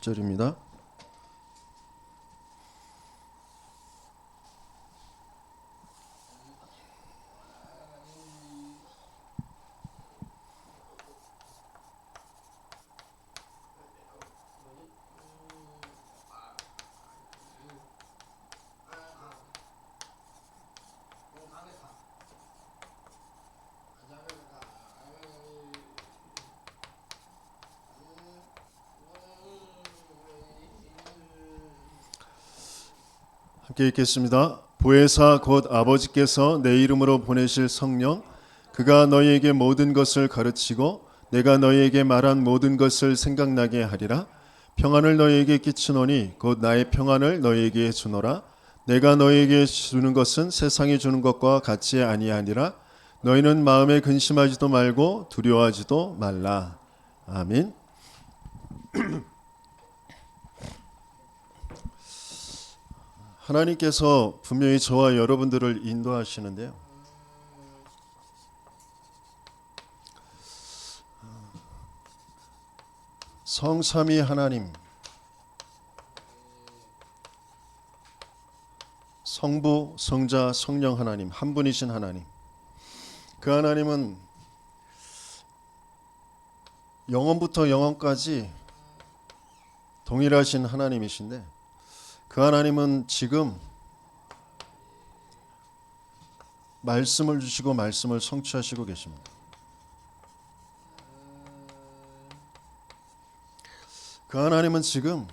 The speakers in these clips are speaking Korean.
절입니다. 함께 읽겠습니다. 보혜사 곧 아버지께서 내 이름으로 보내실 성령, 그가 너희에게 모든 것을 가르치고 내가 너희에게 말한 모든 것을 생각나게 하리라. 평안을 너희에게 끼치노니 곧 나의 평안을 너희에게 주노라. 내가 너희에게 주는 것은 세상이 주는 것과 같이 아니하니라. 너희는 마음에 근심하지도 말고 두려워하지도 말라. 아멘. 하나님께서 분명히 저와 여러분들을 인도하시는데요. 성삼위 하나님, 성부, 성자, 성령 하나님, 한 분이신 하나님. 그 하나님은 영원부터 영원까지 동일하신 하나님이신데, 그 하나님은 지금 말씀을 주시고 말씀을 성취하시고 계십니다. 그 하나님은 지금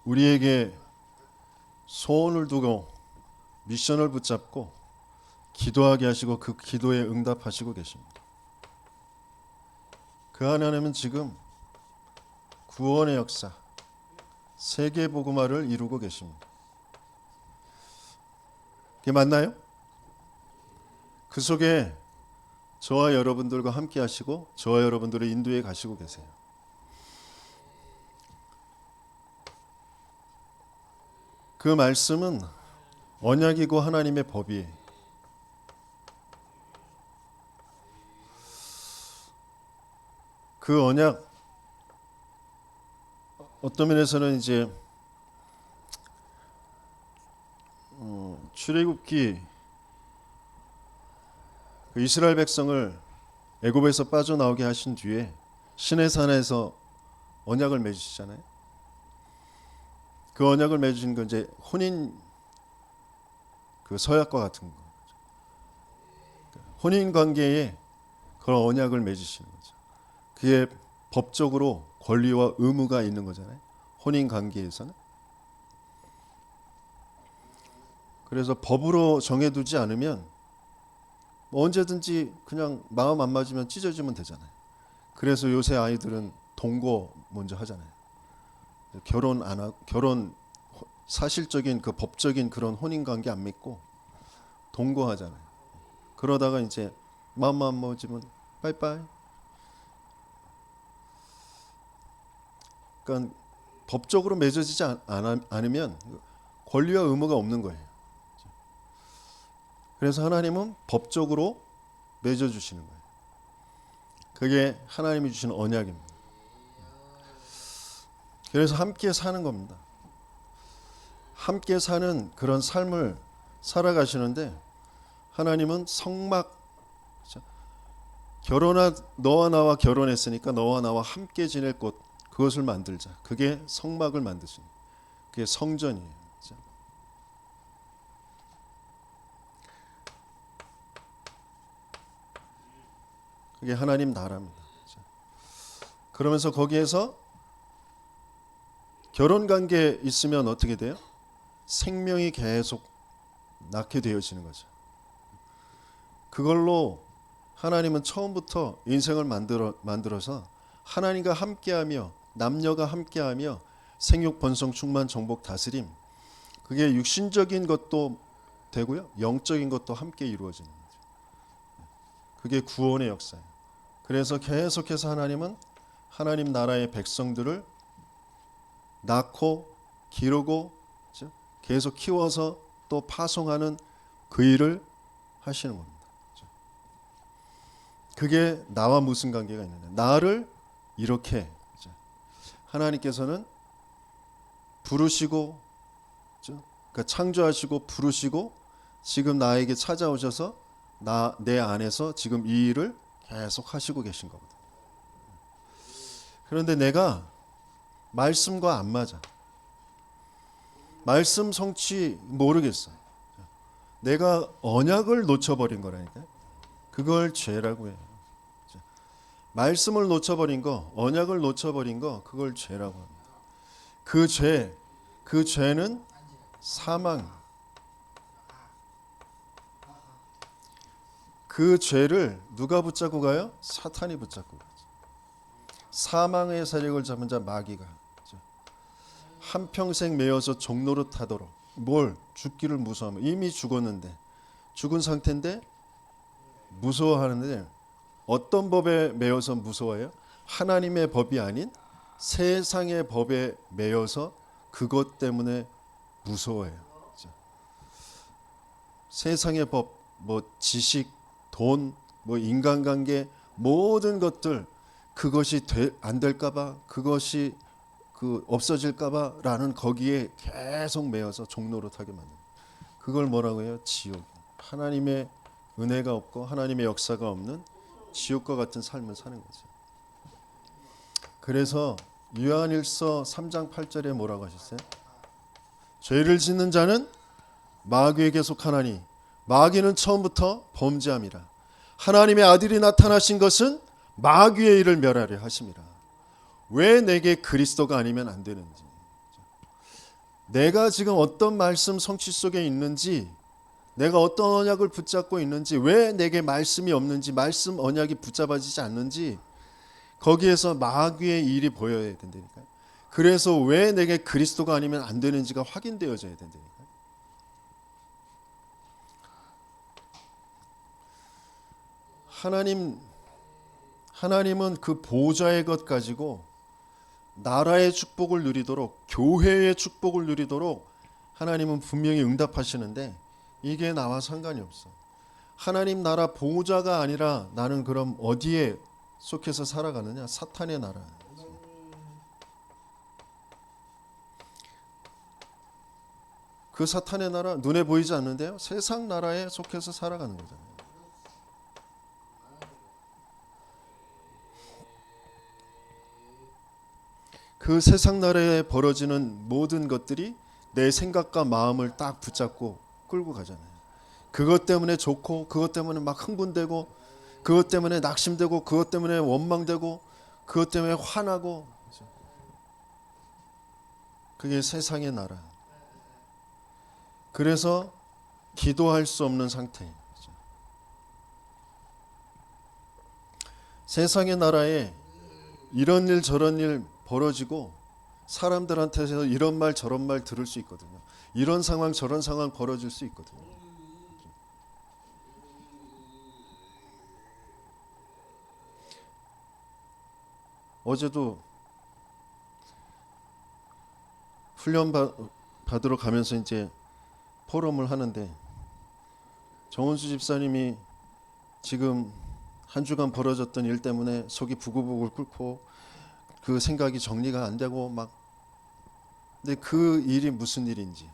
우리에게 소원을 두고 미션을 붙잡고 기도하게 하시고 그 기도에 응답하시고 계십니다. 그 하나님은 지금 구원의 역사, 세계 복음화를 이루고 계십니다. 그게 맞나요? 그 속에 저와 여러분들과 함께 하시고 저와 여러분들을 인도해 가시고 계세요. 그 말씀은 언약이고 하나님의 법이에요. 그 언약, 어떤 면에서는 이제 출애굽기 그 이스라엘 백성을 애굽에서 빠져나오게 하신 뒤에 시내산에서 언약을 맺으시잖아요. 그 언약을 맺으신 건 이제 혼인 그 서약과 같은 거. 혼인 관계에 그런 언약을 맺으시는 거죠. 그게 법적으로 권리와 의무가 있는 거잖아요. 혼인 관계에서는. 그래서 법으로 정해두지 않으면 언제든지 그냥 마음 안 맞으면 찢어지면 되잖아요. 그래서 요새 아이들은 동거 먼저 하잖아요. 결혼 사실적인 그 법적인 그런 혼인 관계 안 맺고 동거하잖아요. 그러다가 이제 마음만 안 맞으면 빠이빠이. 그러니까 법적으로 맺어지지 않으면 권리와 의무가 없는 거예요. 그래서 하나님은 법적으로 맺어주시는 거예요. 그게 하나님이 주신 언약입니다. 그래서 함께 사는 겁니다. 함께 사는 그런 삶을 살아가시는데 하나님은 성막, 너와 나와 결혼했으니까 너와 나와 함께 지낼 곳, 그것을 만들자. 그게 성막을 만드시는 거예요. 그게 성전이에요. 그게 하나님 나라입니다. 그러면서 거기에서 결혼 관계에 있으면 어떻게 돼요? 생명이 계속 낳게 되어지는 거죠. 그걸로 하나님은 처음부터 인생을 만들어서 하나님과 함께하며 남녀가 함께하며 생육 번성 충만 정복 다스림, 그게 육신적인 것도 되고요, 영적인 것도 함께 이루어지는 거죠. 그게 구원의 역사예요. 그래서 계속해서 하나님은 하나님 나라의 백성들을 낳고 기르고 계속 키워서 또 파송하는 그 일을 하시는 겁니다. 그게 나와 무슨 관계가 있느냐? 나를 이렇게 하나님께서는 부르시고, 그러니까 창조하시고 부르시고 지금 나에게 찾아오셔서 내 안에서 지금 이 일을 계속 하시고 계신 거거든. 그런데 내가 말씀과 안 맞아. 말씀 성취 모르겠어. 내가 언약을 놓쳐버린 거라니까. 그걸 죄라고 해요. 말씀을 놓쳐버린 거, 언약을 놓쳐버린 거, 그걸 죄라고 합니다. 그 죄는 사망. 그 죄를 누가 붙잡고 가요? 사탄이 붙잡고 가죠. 사망의 세력을 잡은 자 마귀가 한평생 매여서 종로로 타도록. 뭘? 죽기를 무서워하면. 이미 죽었는데, 죽은 상태인데 무서워하는데, 어떤 법에 매여서 무서워해요? 하나님의 법이 아닌 세상의 법에 매여서 그것 때문에 무서워해요. 세상의 법, 뭐 지식, 돈, 뭐 인간관계, 모든 것들, 그것이 안 될까봐, 그것이 없어질까봐 라는 거기에 계속 매여서 종로로 타게 만듭니다. 그걸 뭐라고 해요? 지옥. 하나님의 은혜가 없고 하나님의 역사가 없는 지옥과 같은 삶을 사는 거죠. 그래서 요한일서 3장 8절에 뭐라고 하셨어요? 죄를 짓는 자는 마귀에게 속하나니 마귀는 처음부터 범죄함이라. 하나님의 아들이 나타나신 것은 마귀의 일을 멸하려 하심이라. 왜 내게 그리스도가 아니면 안 되는지, 내가 지금 어떤 말씀 성취 속에 있는지, 내가 어떤 언약을 붙잡고 있는지, 왜 내게 말씀이 없는지, 말씀 언약이 붙잡아지지 않는지, 거기에서 마귀의 일이 보여야 된다니까요. 그래서 왜 내게 그리스도가 아니면 안 되는지가 확인되어져야 된다니까요. 하나님은 그 보좌의 것 가지고 나라의 축복을 누리도록, 교회의 축복을 누리도록 하나님은 분명히 응답하시는데, 이게 나와 상관이 없어. 하나님 나라 보좌가 아니라 나는 그럼 어디에 속해서 살아가느냐? 사탄의 나라. 그 사탄의 나라 눈에 보이지 않는데요, 세상 나라에 속해서 살아가는 거잖아요. 그 세상 나라에 벌어지는 모든 것들이 내 생각과 마음을 딱 붙잡고 끌고 가잖아요. 그것 때문에 좋고, 그것 때문에 막 흥분되고, 그것 때문에 낙심되고, 그것 때문에 원망되고, 그것 때문에 화나고. 그게 세상의 나라. 그래서 기도할 수 없는 상태. 세상의 나라에 이런 일 저런 일 벌어지고, 사람들한테서 이런 말 저런 말 들을 수 있거든요. 이런 상황 저런 상황 벌어질 수 있거든요. 어제도 훈련 받으러 가면서 이제 포럼을 하는데, 정원수 집사님이 지금 한 주간 벌어졌던 일 때문에 속이 부글부글 끓고, 그 생각이 정리가 안 되고 막. 근데 그 일이 무슨 일인지,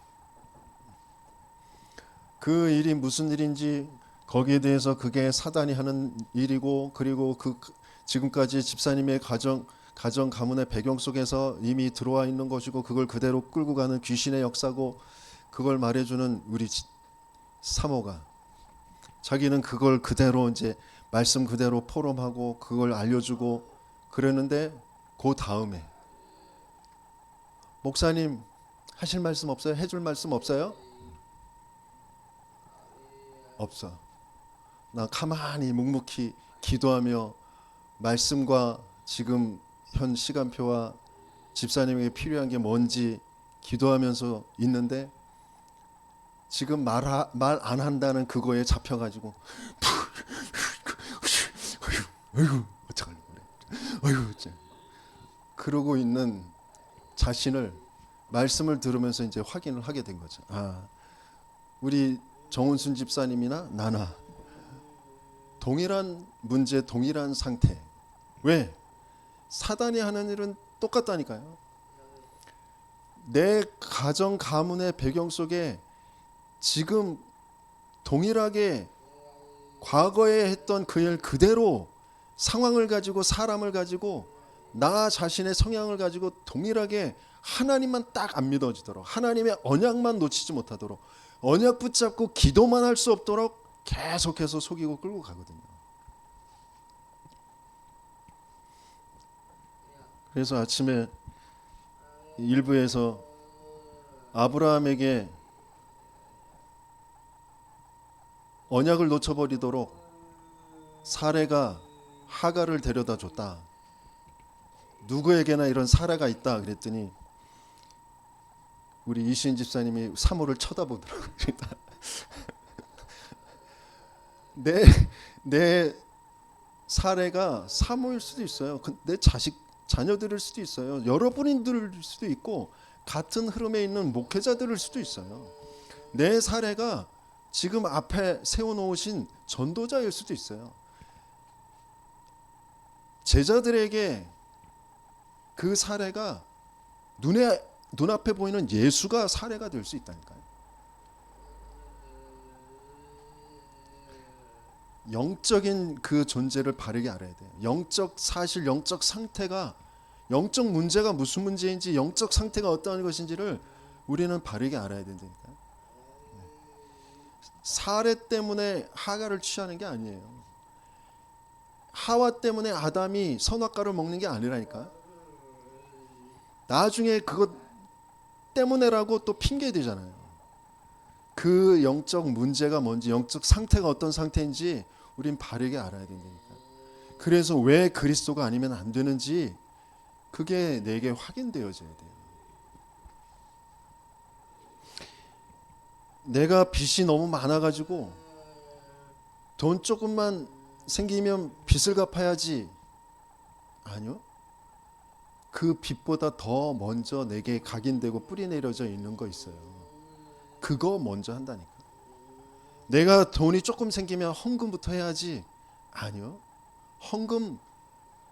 거기에 대해서 그게 사단이 하는 일이고, 그리고 지금까지 집사님의 가정 가문의 배경 속에서 이미 들어와 있는 것이고, 그걸 그대로 끌고 가는 귀신의 역사고, 그걸 말해주는 우리 사모가, 자기는 그걸 그대로 이제 말씀 그대로 포럼하고 그걸 알려주고 그러는데, 그 다음에 목사님 하실 말씀 없어요? 해줄 말씀 없어요? 없어. 나 가만히 묵묵히 기도하며 말씀과 지금 현 시간표와 집사님에게 필요한 게 뭔지 기도하면서 있는데, 지금 말 안 한다는 그거에 잡혀가지고 아이고 어떡하려고 그래, 아이고 진짜 그러고 있는 자신을 말씀을 들으면서 이제 확인을 하게 된 거죠. 아, 우리 정은순 집사님이나 나나 동일한 문제, 동일한 상태. 왜? 사단이 하는 일은 똑같다니까요. 내 가정 가문의 배경 속에 지금 동일하게 과거에 했던 그 일 그대로 상황을 가지고 사람을 가지고 나 자신의 성향을 가지고 동일하게 하나님만 딱 안 믿어지도록, 하나님의 언약만 놓치지 못하도록, 언약 붙잡고 기도만 할 수 없도록 계속해서 속이고 끌고 가거든요. 그래서 아침에 일부에서 아브라함에게 언약을 놓쳐버리도록 사레가 하갈을 데려다 줬다. 누구에게나 이런 사례가 있다 그랬더니 우리 이시인 집사님이 사모를 쳐다보더라고요. 내 사례가 사모일 수도 있어요. 내 자녀들일 수도 있어요. 여러분들일 수도 있고 같은 흐름에 있는 목회자들일 수도 있어요. 내 사례가 지금 앞에 세워놓으신 전도자일 수도 있어요. 제자들에게 그 사례가 눈앞에 보이는 예수가 사례가 될 수 있다니까요. 영적인 그 존재를 바르게 알아야 돼요. 영적 사실, 영적 상태가, 영적 문제가 무슨 문제인지, 영적 상태가 어떠한 것인지를 우리는 바르게 알아야 된다니까요. 사례 때문에 하갈을 취하는 게 아니에요. 하와 때문에 아담이 선악과를 먹는 게 아니라니까. 나중에 그것 때문에라고 또 핑계 대잖아요. 그 영적 문제가 뭔지, 영적 상태가 어떤 상태인지 우린 바르게 알아야 된다니까. 그래서 왜 그리스도가 아니면 안 되는지 그게 내게 확인되어져야 돼요. 내가 빚이 너무 많아가지고 돈 조금만 생기면 빚을 갚아야지. 아니요. 그 빚보다 더 먼저 내게 각인되고 뿌리내려져 있는 거 있어요. 그거 먼저 한다니까. 내가 돈이 조금 생기면 헌금부터 해야지. 아니요. 헌금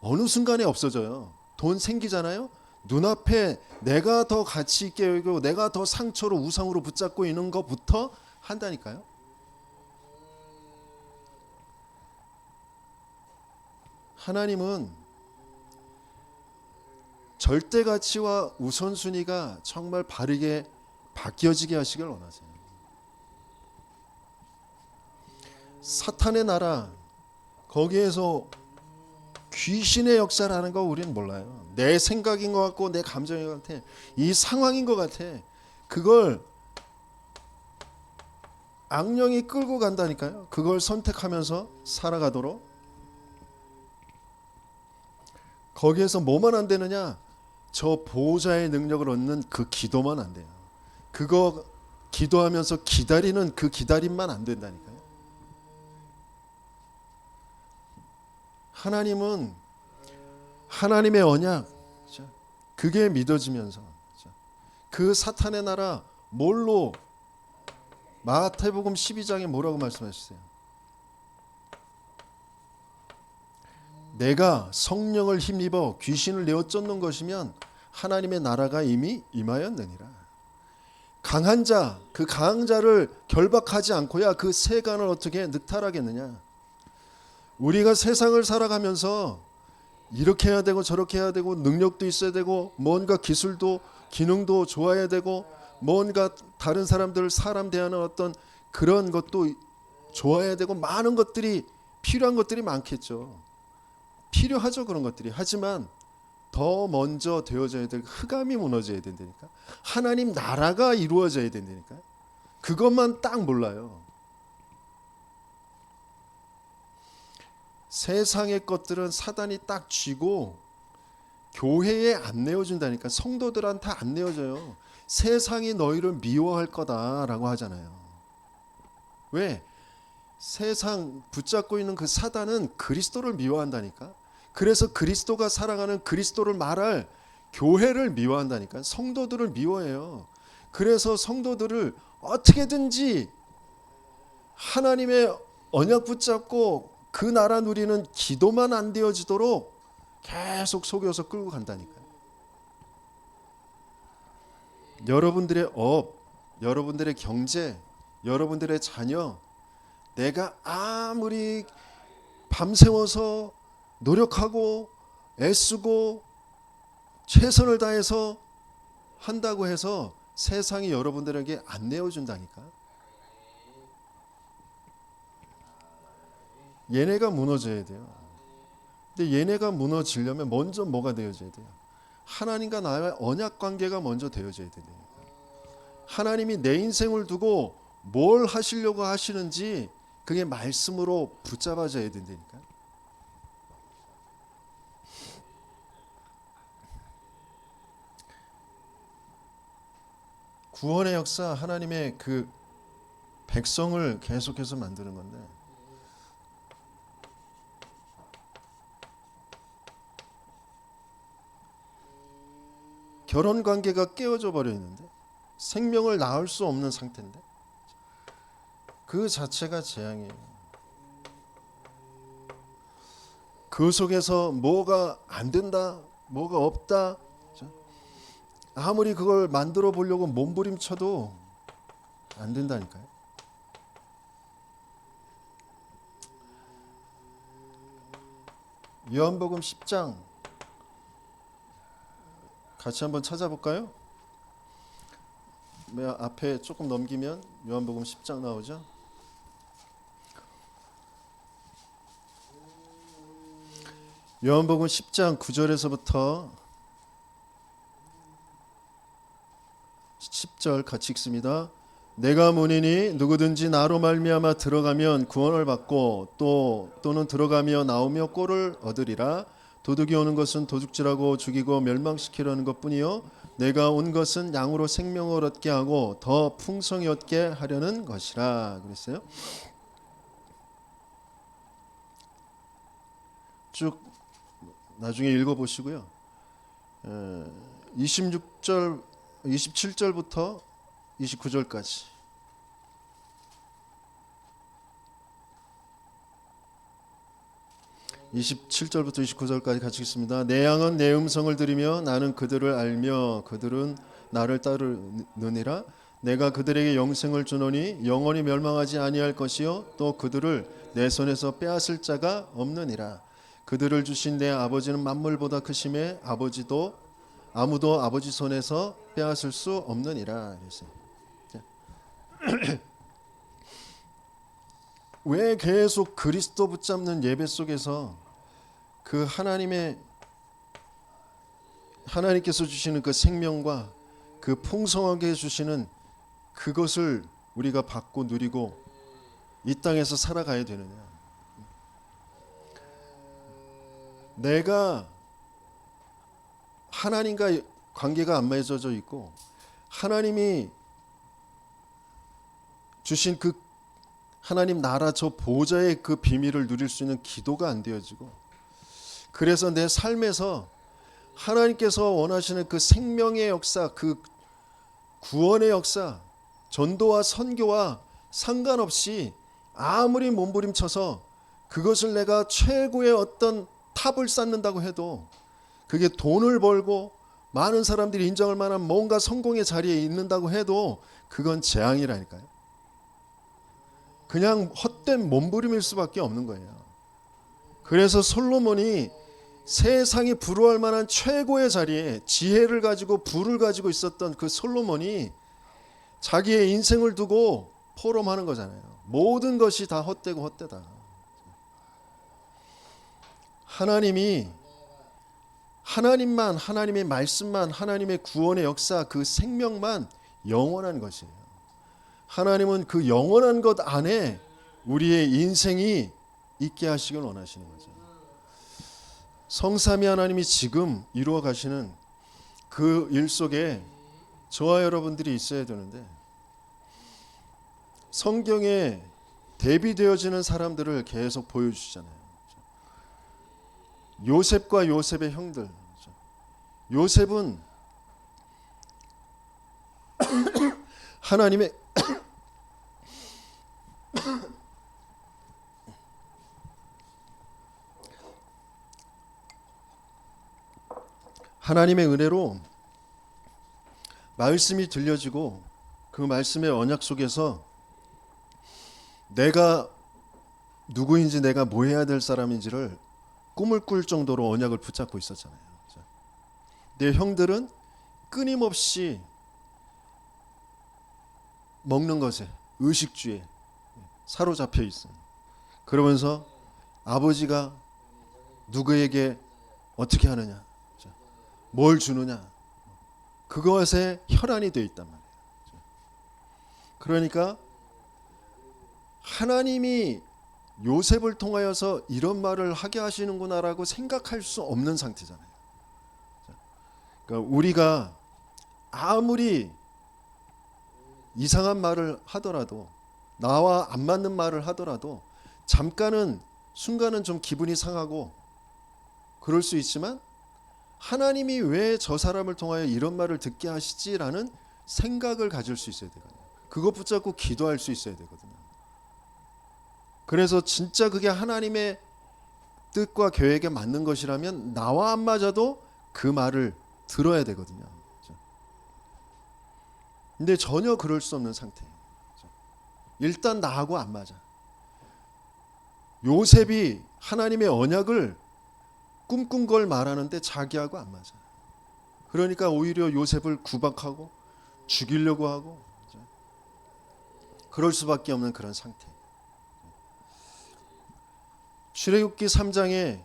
어느 순간에 없어져요. 돈 생기잖아요. 눈앞에 내가 더 가치 있게 여기고 내가 더 상처로 우상으로 붙잡고 있는 것부터 한다니까요. 하나님은 절대 가치와 우선순위가 정말 바르게 바뀌어지게 하시길 원하세요. 사탄의 나라, 거기에서 귀신의 역사를 하는 거 우리는 몰라요. 내 생각인 것 같고 내 감정인 것 같아. 이 상황인 것 같아. 그걸 악령이 끌고 간다니까요. 그걸 선택하면서 살아가도록. 거기에서 뭐만 안 되느냐? 저 보호자의 능력을 얻는 그 기도만 안 돼요. 그거 기도하면서 기다리는 그 기다림만 안 된다니까요. 하나님은 하나님의 언약, 그게 믿어지면서 그 사탄의 나라 뭘로, 마태복음 12장에 뭐라고 말씀하셨어요? 내가 성령을 힘입어 귀신을 내어 쫓는 것이면 하나님의 나라가 이미 임하였느니라. 강한 자, 그 강한 자를 결박하지 않고야 그 세간을 어떻게 늑탈하겠느냐. 우리가 세상을 살아가면서 이렇게 해야 되고 저렇게 해야 되고 능력도 있어야 되고 뭔가 기술도 기능도 좋아야 되고 뭔가 다른 사람들 사람 대하는 어떤 그런 것도 좋아야 되고 많은 것들이 필요한 것들이 많겠죠. 필요하죠, 그런 것들이. 하지만 더 먼저 되어져야 될 흑암이 무너져야 된다니까. 하나님 나라가 이루어져야 된다니까. 그것만 딱 몰라요. 세상의 것들은 사단이 딱 쥐고 교회에 안 내어준다니까. 성도들한테 안 내어줘요. 세상이 너희를 미워할 거다라고 하잖아요. 왜? 세상 붙잡고 있는 그 사단은 그리스도를 미워한다니까. 그래서 그리스도가 사랑하는 그리스도를 말할 교회를 미워한다니까. 성도들을 미워해요. 그래서 성도들을 어떻게든지 하나님의 언약 붙잡고 그 나라 누리는 기도만 안 되어지도록 계속 속여서 끌고 간다니까요. 여러분들의 업, 여러분들의 경제, 여러분들의 자녀, 내가 아무리 밤새워서 노력하고 애쓰고 최선을 다해서 한다고 해서 세상이 여러분들에게 안 내어준다니까. 얘네가 무너져야 돼요. 근데 얘네가 무너지려면 먼저 뭐가 되어져야 돼요? 하나님과 나의 언약 관계가 먼저 되어져야 돼요. 하나님이 내 인생을 두고 뭘 하시려고 하시는지 그게 말씀으로 붙잡아져야 된다니까. 구원의 역사, 하나님의 그 백성을 계속해서 만드는 건데, 결혼 관계가 깨어져 버려 있는데, 생명을 낳을 수 없는 상태인데, 그 자체가 재앙이에요. 그 속에서 뭐가 안 된다, 뭐가 없다, 아무리 그걸 만들어 보려고 몸부림쳐도 안 된다니까요. 요한복음 10장 같이 한번 찾아볼까요? 앞에 조금 넘기면 요한복음 10장 나오죠. 요한복음 10장 9절에서부터 10절 같이 읽습니다. 내가 문이니 누구든지 나로 말미암아 들어가면 구원을 받고 또는 들어가며 나오며 꼴을 얻으리라. 도둑이 오는 것은 도둑질하고 죽이고 멸망시키려는 것뿐이요 내가 온 것은 양으로 생명을 얻게 하고 더 풍성히 얻게 하려는 것이라 그랬어요. 쭉 나중에 읽어보시고요. 26절 27절부터 29절까지. (27절부터 29절까지) 같이 읽습니다. 내 양은 내 음성을 들으며 나는 그들을 알며 그들은 나를 따르느니라. 내가 그들에게 영생을 주노니 영원히 멸망하지 아니할 것이요 또 그들을 내 손에서 빼앗을 자가 없느니라. 그들을 주신 내 아버지는 만물보다 크심에 아무도 아버지 손에서 빼앗을 수 없느니라. 왜 계속 그리스도 붙잡는 예배 속에서 그 하나님께서 주시는 그 생명과 그 풍성하게 주시는 그것을 우리가 받고 누리고 이 땅에서 살아가야 되느냐? 내가 하나님과 관계가 안 맺어져 있고 하나님이 주신 그 하나님 나라 저 보좌의 그 비밀을 누릴 수 있는 기도가 안 되어지고, 그래서 내 삶에서 하나님께서 원하시는 그 생명의 역사, 그 구원의 역사, 전도와 선교와 상관없이 아무리 몸부림쳐서 그것을 내가 최고의 어떤 탑을 쌓는다고 해도 그게 돈을 벌고 많은 사람들이 인정할 만한 뭔가 성공의 자리에 있는다고 해도 그건 재앙이라니까요. 그냥 헛된 몸부림일 수밖에 없는 거예요. 그래서 솔로몬이 세상이 부러워할 만한 최고의 자리에 지혜를 가지고 부를 가지고 있었던 그 솔로몬이 자기의 인생을 두고 포럼하는 거잖아요. 모든 것이 다 헛되고 헛되다. 하나님만, 하나님의 말씀만, 하나님의 구원의 역사, 그 생명만 영원한 것이에요. 하나님은 그 영원한 것 안에 우리의 인생이 있게 하시길 원하시는 거죠. 성삼위 하나님이 지금 이루어 가시는 그 일 속에 저와 여러분들이 있어야 되는데, 성경에 대비되어지는 사람들을 계속 보여주시잖아요. 요셉과 요셉의 형들. 요셉은 하나님의 은혜로 말씀이 들려지고 그 말씀의 언약 속에서 내가 누구인지, 내가 뭐 해야 될 사람인지를 꿈을 꿀 정도로 언약을 붙잡고 있었잖아요. 내 형들은 끊임없이 먹는 것에, 의식주에 사로잡혀 있어요. 그러면서 아버지가 누구에게 어떻게 하느냐, 뭘 주느냐, 그것에 혈안이 되어 있단 말이에요. 그러니까 하나님이 요셉을 통하여서 이런 말을 하게 하시는구나라고 생각할 수 없는 상태잖아요. 그러니까 우리가 아무리 이상한 말을 하더라도, 나와 안 맞는 말을 하더라도 잠깐은, 순간은 좀 기분이 상하고 그럴 수 있지만, 하나님이 왜 저 사람을 통하여 이런 말을 듣게 하시지라는 생각을 가질 수 있어야 되거든요. 그것 붙잡고 기도할 수 있어야 되거든요. 그래서 진짜 그게 하나님의 뜻과 계획에 맞는 것이라면 나와 안 맞아도 그 말을 들어야 되거든요. 근데 전혀 그럴 수 없는 상태예요. 일단 나하고 안 맞아. 요셉이 하나님의 언약을 꿈꾼 걸 말하는데 자기하고 안 맞아. 그러니까 오히려 요셉을 구박하고 죽이려고 하고, 그럴 수밖에 없는 그런 상태. 출애굽기 3장에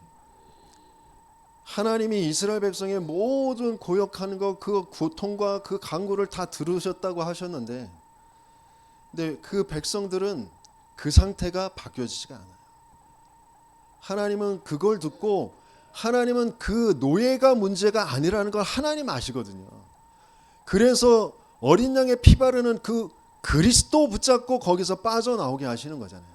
하나님이 이스라엘 백성의 모든 고역하는 것, 그 고통과 그 간구를 다 들으셨다고 하셨는데, 근데 그 백성들은 그 상태가 바뀌어지지가 않아요. 하나님은 그걸 듣고, 하나님은 그 노예가 문제가 아니라는 걸 하나님 아시거든요. 그래서 어린 양의 피 바르는 그 그리스도 붙잡고 거기서 빠져나오게 하시는 거잖아요.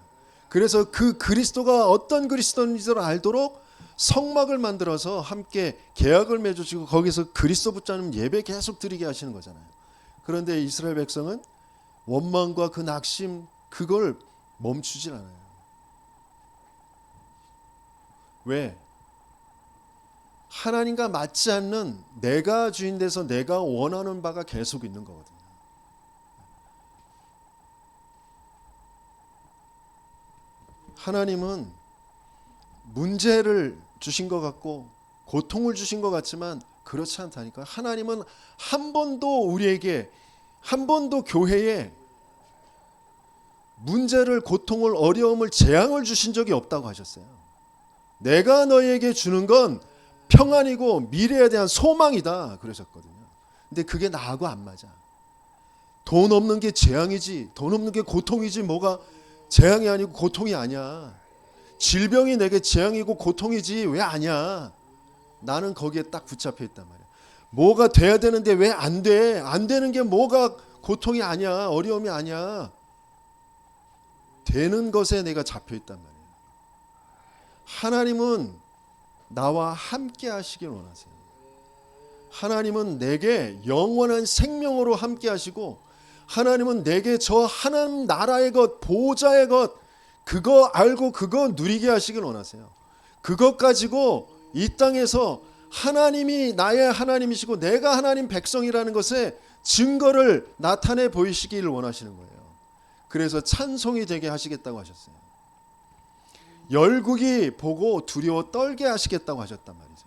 그래서 그 그리스도가 어떤 그리스도인지를 알도록 성막을 만들어서 함께 계약을 맺으시고 거기서 그리스도 붙잡는 예배 계속 드리게 하시는 거잖아요. 그런데 이스라엘 백성은 원망과 그 낙심, 그걸 멈추질 않아요. 왜? 하나님과 맞지 않는, 내가 주인 돼서 내가 원하는 바가 계속 있는 거거든요. 하나님은 문제를 주신 것 같고 고통을 주신 것 같지만 그렇지 않다니까. 하나님은 한 번도 우리에게, 한 번도 교회에 문제를, 고통을, 어려움을, 재앙을 주신 적이 없다고 하셨어요. 내가 너희에게 주는 건 평안이고 미래에 대한 소망이다 그러셨거든요. 근데 그게 나하고 안 맞아. 돈 없는 게 재앙이지, 돈 없는 게 고통이지, 뭐가 재앙이 아니고 고통이 아니야. 질병이 내게 재앙이고 고통이지 왜 아니야. 나는 거기에 딱 붙잡혀 있단 말이야. 뭐가 돼야 되는데 왜 안 돼? 안 되는 게 뭐가 고통이 아니야, 어려움이 아니야. 되는 것에 내가 잡혀 있단 말이야. 하나님은 나와 함께 하시길 원하세요. 하나님은 내게 영원한 생명으로 함께 하시고, 하나님은 내게 저 하나님 나라의 것, 보좌의 것, 그거 알고 그거 누리게 하시길 원하세요. 그것 가지고 이 땅에서 하나님이 나의 하나님이시고 내가 하나님 백성이라는 것에 증거를 나타내 보이시길 원하시는 거예요. 그래서 찬송이 되게 하시겠다고 하셨어요. 열국이 보고 두려워 떨게 하시겠다고 하셨단 말이죠.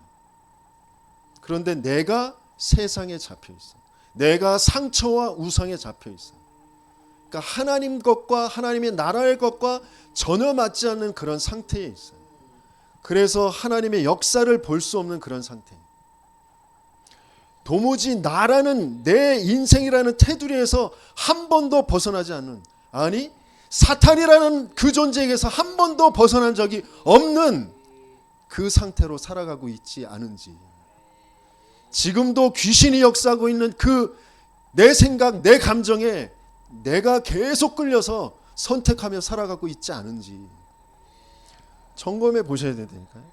그런데 내가 세상에 잡혀 있어. 내가 상처와 우상에 잡혀 있어. 그러니까 하나님 것과 하나님의 나라의 것과 전혀 맞지 않는 그런 상태에 있어요. 그래서 하나님의 역사를 볼 수 없는 그런 상태. 도무지 나라는, 내 인생이라는 테두리에서 한 번도 벗어나지 않는, 아니 사탄이라는 그 존재에게서 한 번도 벗어난 적이 없는 그 상태로 살아가고 있지 않은지, 지금도 귀신이 역사하고 있는 그 내 생각, 내 감정에 내가 계속 끌려서 선택하며 살아가고 있지 않은지 점검해 보셔야 되니까요.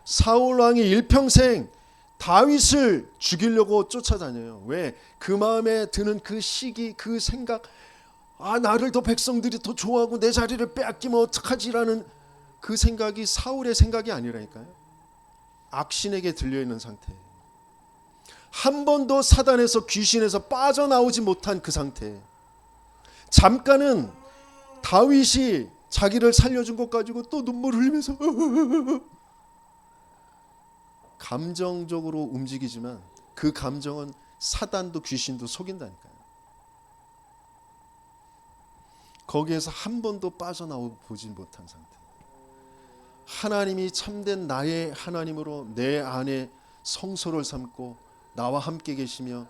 사울 왕이 일평생 다윗을 죽이려고 쫓아다녀요. 왜? 그 마음에 드는 그 시기, 그 생각, 나를 더 백성들이 더 좋아하고 내 자리를 빼앗기면 어떡하지라는 그 생각이 사울의 생각이 아니라니까요. 악신에게 들려있는 상태예요. 한 번도 사단에서 귀신에서 빠져나오지 못한 그 상태. 잠깐은 다윗이 자기를 살려준 것 가지고 또 눈물을 흘리면서 감정적으로 움직이지만 그 감정은 사단도 귀신도 속인다니까요. 거기에서 한 번도 빠져나오지 못한 상태. 하나님이 참된 나의 하나님으로 내 안에 성소를 삼고 나와 함께 계시며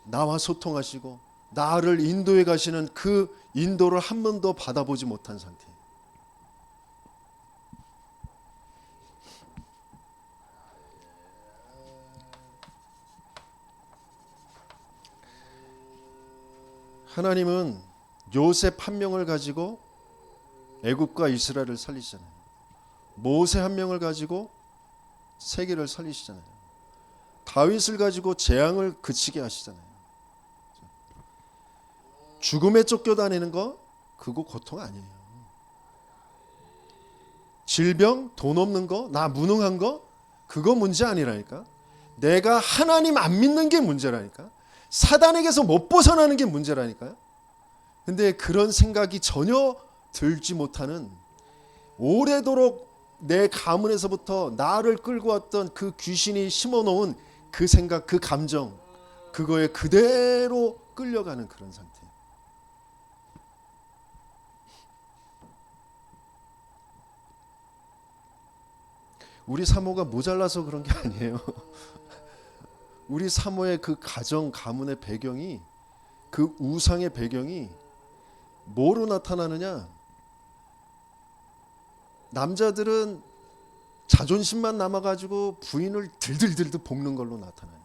나와 소통하시고 나를 인도해 가시는 그 인도를 한 번도 받아보지 못한 상태. 하나님은 요셉 한 명을 가지고 애굽과 이스라엘을 살리시잖아요. 모세 한 명을 가지고 세계를 살리시잖아요. 다윗을 가지고 재앙을 그치게 하시잖아요. 죽음에 쫓겨다니는 거 그거 고통 아니에요. 질병, 돈 없는 거, 나 무능한 거 그거 문제 아니라니까. 내가 하나님 안 믿는 게 문제라니까. 사단에게서 못 벗어나는 게 문제라니까요. 근데 그런 생각이 전혀 들지 못하는, 오래도록 내 가문에서부터 나를 끌고 왔던 그 귀신이 심어놓은 그 생각, 그 감정, 그거에 그대로 끌려가는 그런 상태. 우리 사모가 모자라서 그런 게 아니에요. 우리 사모의 그 가정, 가문의 배경이, 그 우상의 배경이 뭐로 나타나느냐? 남자들은 자존심만 남아가지고 부인을 들들들들 볶는 걸로 나타나요.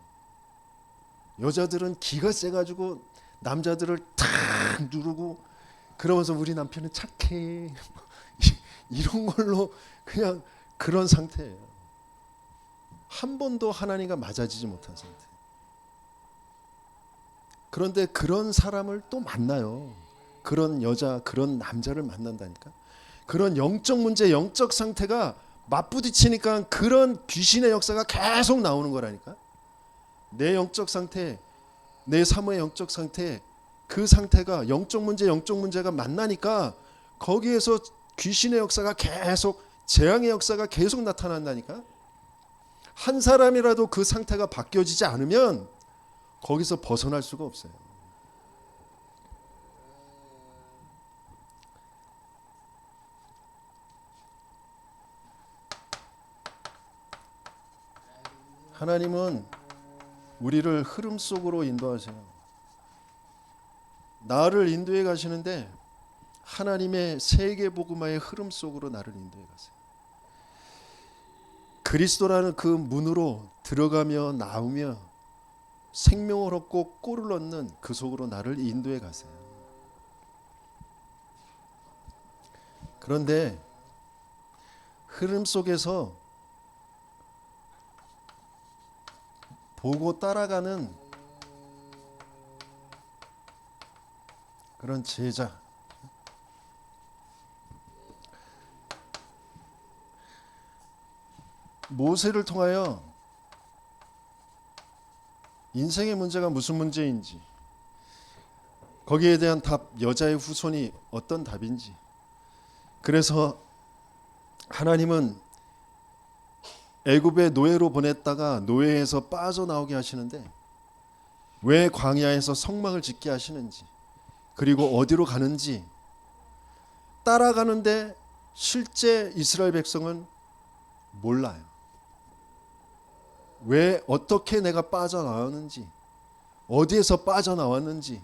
여자들은 기가 세가지고 남자들을 탁 누르고 그러면서 우리 남편은 착해 이런 걸로 그냥 그런 상태예요. 한 번도 하나님과 맞아지지 못한 상태. 그런데 그런 사람을 또 만나요. 그런 여자, 그런 남자를 만난다니까. 그런 영적 문제, 영적 상태가 맞부딪히니까 그런 귀신의 역사가 계속 나오는 거라니까. 내 영적 상태, 내 사모의 영적 상태, 그 상태가 영적 문제, 영적 문제가 만나니까 거기에서 귀신의 역사가 계속, 재앙의 역사가 계속 나타난다니까. 한 사람이라도 그 상태가 바뀌어지지 않으면 거기서 벗어날 수가 없어요. 하나님은 우리를 흐름 속으로 인도하세요. 나를 인도해 가시는데 하나님의 세계 복음화의 흐름 속으로 나를 인도해 가세요. 그리스도라는 그 문으로 들어가며 나오며 생명을 얻고 꼴을 얻는 그 속으로 나를 인도해 가세요. 그런데 흐름 속에서 보고 따라가는 그런 제자, 모세를 통하여 인생의 문제가 무슨 문제인지, 거기에 대한 답, 여자의 후손이 어떤 답인지, 그래서 하나님은 애굽의 노예로 보냈다가 노예에서 빠져나오게 하시는데 왜 광야에서 성막을 짓게 하시는지, 그리고 어디로 가는지 따라가는데 실제 이스라엘 백성은 몰라요. 왜, 어떻게 내가 빠져나왔는지, 어디에서 빠져나왔는지,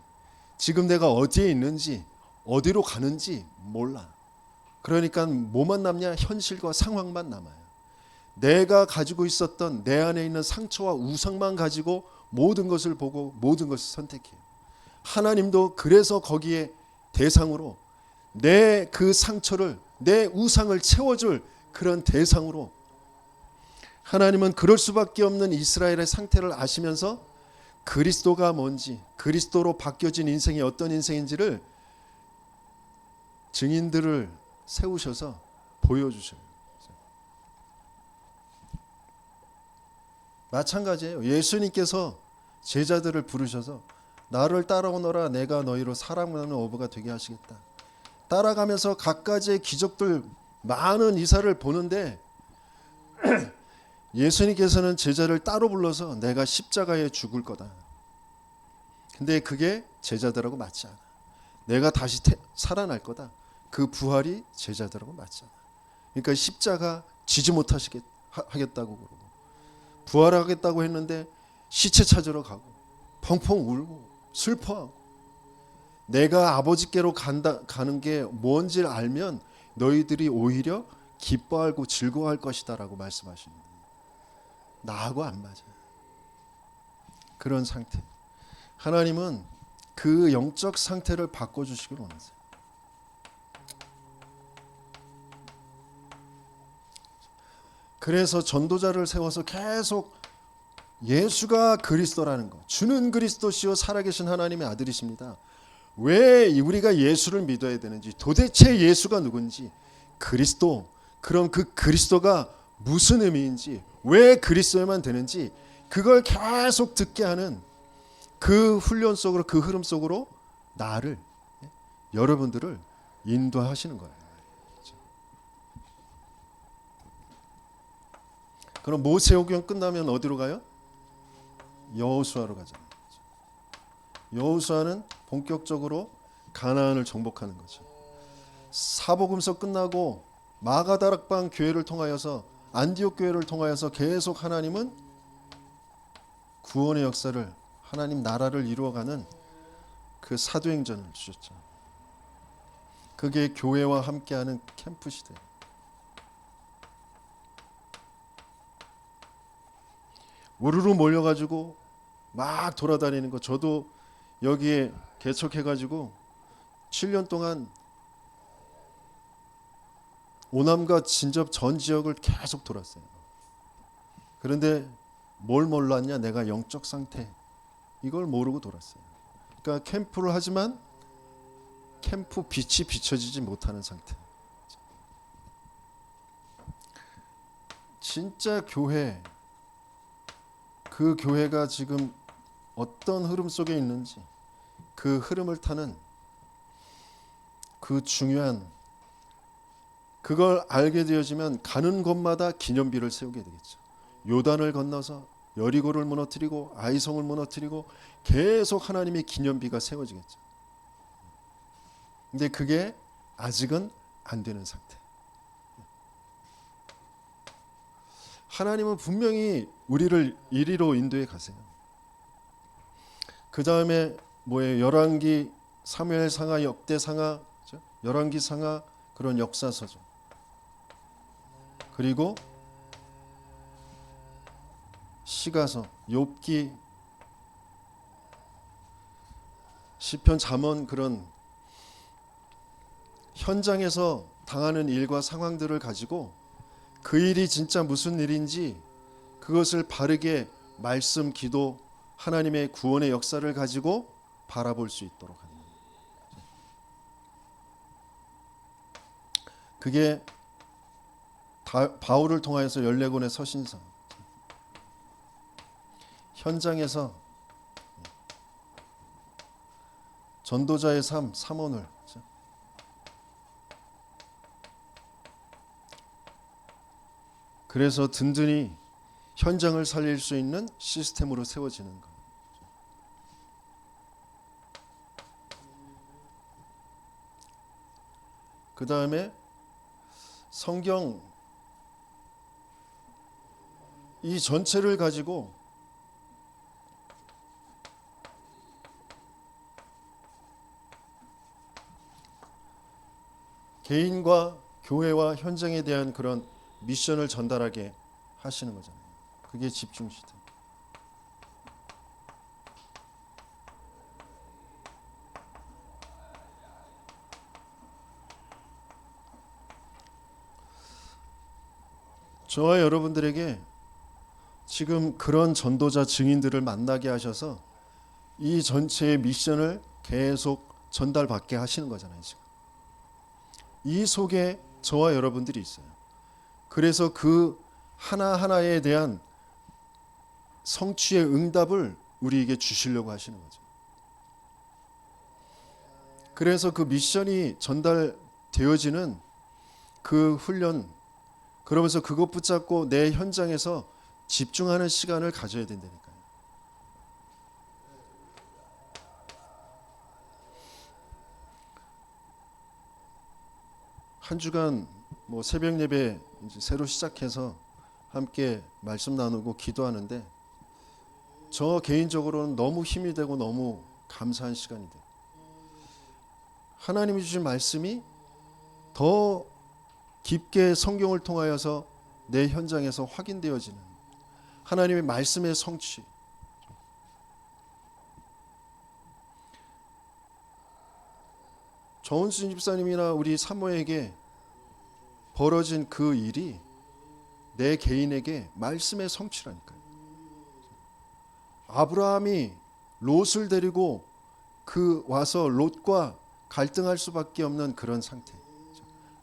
지금 내가 어디에 있는지, 어디로 가는지 몰라. 그러니까 뭐만 남냐? 현실과 상황만 남아요. 내가 가지고 있었던 내 안에 있는 상처와 우상만 가지고 모든 것을 보고 모든 것을 선택해요. 하나님도 그래서 거기에 대상으로 내 그 상처를, 내 우상을 채워줄 그런 대상으로, 하나님은 그럴 수밖에 없는 이스라엘의 상태를 아시면서 그리스도가 뭔지, 그리스도로 바뀌어진 인생이 어떤 인생인지를 증인들을 세우셔서 보여주셔요. 마찬가지예요. 예수님께서 제자들을 부르셔서 나를 따라오너라, 내가 너희로 사랑하는 어부가 되게 하시겠다. 따라가면서 갖가지의 기적들, 많은 이사를 보는데 예수님께서는 제자를 따로 불러서 내가 십자가에 죽을 거다. 근데 그게 제자들하고 맞지 않아. 내가 다시 살아날 거다. 그 부활이 제자들하고 맞지 않아. 그러니까 십자가 지지 못하겠다고 그러고, 부활하겠다고 했는데 시체 찾으러 가고 펑펑 울고 슬퍼하고, 내가 아버지께로 가는 게 뭔지 알면 너희들이 오히려 기뻐하고 즐거워할 것이다 라고 말씀하십니다. 나하고 안 맞아. 그런 상태. 하나님은 그 영적 상태를 바꿔주시길 원하세요. 그래서 전도자를 세워서 계속 예수가 그리스도라는 것, 주는 그리스도시요 살아계신 하나님의 아들이십니다. 왜 우리가 예수를 믿어야 되는지, 도대체 예수가 누군지, 그리스도, 그럼 그 그리스도가 무슨 의미인지, 왜 그리스도에만 되는지, 그걸 계속 듣게 하는 그 훈련 속으로, 그 흐름 속으로 나를, 여러분들을 인도하시는 거예요. 그럼 모세오경 끝나면 어디로 가요? 여호수아로 가잖아요. 여호수아는 본격적으로 가나안을 정복하는 거죠. 사복음서 끝나고 마가다락방 교회를 통하여서, 안디옥 교회를 통하여서 계속 하나님은 구원의 역사를, 하나님 나라를 이루어가는 그 사도행전을 주셨죠. 그게 교회와 함께하는 캠프 시대. 우르르 몰려가지고 막 돌아다니는 거. 저도 여기에 개척해가지고 7년 동안 오남과 진접 전 지역을 계속 돌았어요. 그런데 뭘 몰랐냐? 내가 영적 상태, 이걸 모르고 돌았어요. 그러니까 캠프를 하지만 캠프 빛이 비춰지지 못하는 상태. 진짜 교회, 그 교회가 지금 어떤 흐름 속에 있는지, 그 흐름을 타는 그 중요한, 그걸 알게 되어지면 가는 곳마다 기념비를 세우게 되겠죠. 요단을 건너서 여리고를 무너뜨리고 아이성을 무너뜨리고 계속 하나님의 기념비가 세워지겠죠. 근데 그게 아직은 안 되는 상태. 하나님은 분명히 우리를 이리로 인도해 가세요. 그 다음에 뭐예요? 열왕기, 사무엘상하, 역대상하, 열왕기상하, 그런 역사서죠. 그리고 시가서, 욥기, 시편, 잠언, 그런 현장에서 당하는 일과 상황들을 가지고 그 일이 진짜 무슨 일인지 그것을 바르게 말씀, 기도, 하나님의 구원의 역사를 가지고 바라볼 수 있도록 하는 거예요. 그게 바울을 통하여서 14권의 서신서, 현장에서 전도자의 삶, 삼원을 그래서 든든히 현장을 살릴 수 있는 시스템으로 세워지는 것. 그 다음에 성경 이 전체를 가지고 개인과 교회와 현장에 대한 그런 미션을 전달하게 하시는 거잖아요. 그게 집중시대. 저와 여러분들에게 지금 그런 전도자 증인들을 만나게 하셔서 이 전체의 미션을 계속 전달받게 하시는 거잖아요. 지금 이 속에 저와 여러분들이 있어요. 그래서 그 하나하나에 대한 성취의 응답을 우리에게 주시려고 하시는 거죠. 그래서 그 미션이 전달되어지는 그 훈련, 그러면서 그것 붙잡고 내 현장에서 집중하는 시간을 가져야 된다니까요. 한 주간 뭐 새벽 예배 이제 새로 시작해서 함께 말씀 나누고 기도하는데 저 개인적으로는 너무 힘이 되고 너무 감사한 시간이 돼요. 하나님이 주신 말씀이 더 깊게 성경을 통하여서 내 현장에서 확인되어지는 하나님의 말씀의 성취. 정은수 집사님이나 우리 사모에게 벌어진 그 일이 내 개인에게 말씀의 성취라니까요. 아브라함이 롯을 데리고 그 와서 롯과 갈등할 수밖에 없는 그런 상태.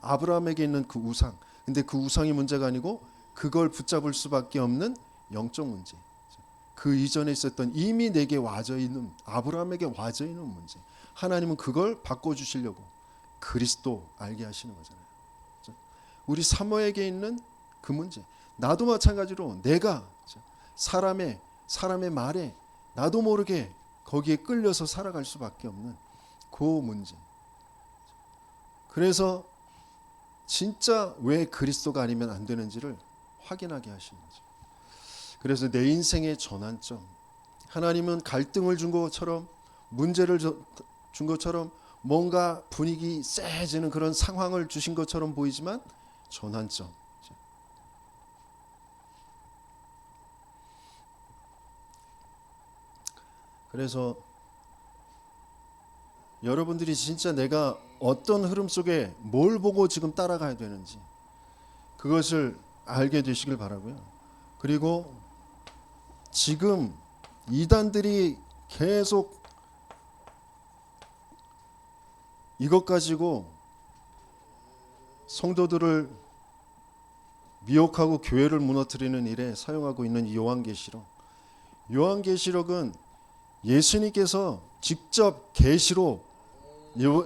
아브라함에게 있는 그 우상. 근데 그 우상이 문제가 아니고 그걸 붙잡을 수밖에 없는 영적 문제. 그 이전에 있었던 이미 내게 와져 있는 아브라함에게 와져 있는 문제. 하나님은 그걸 바꿔주시려고 그리스도 알게 하시는 거잖아요. 우리 사모에게 있는 그 문제. 나도 마찬가지로 내가 사람의 말에 나도 모르게 거기에 끌려서 살아갈 수밖에 없는 그 문제. 그래서 진짜 왜 그리스도가 아니면 안 되는지를 확인하게 하시는 거죠. 그래서 내 인생의 전환점. 하나님은 갈등을 준 것처럼 문제를 준 것처럼 뭔가 분위기 쎄해지는 그런 상황을 주신 것처럼 보이지만 전환점. 그래서 여러분들이 진짜 내가 어떤 흐름 속에 뭘 보고 지금 따라가야 되는지 그것을 알게 되시길 바라고요. 그리고 지금 이단들이 계속 이것 가지고 성도들을 미혹하고 교회를 무너뜨리는 일에 사용하고 있는 이 요한계시록은 예수님께서 직접 계시로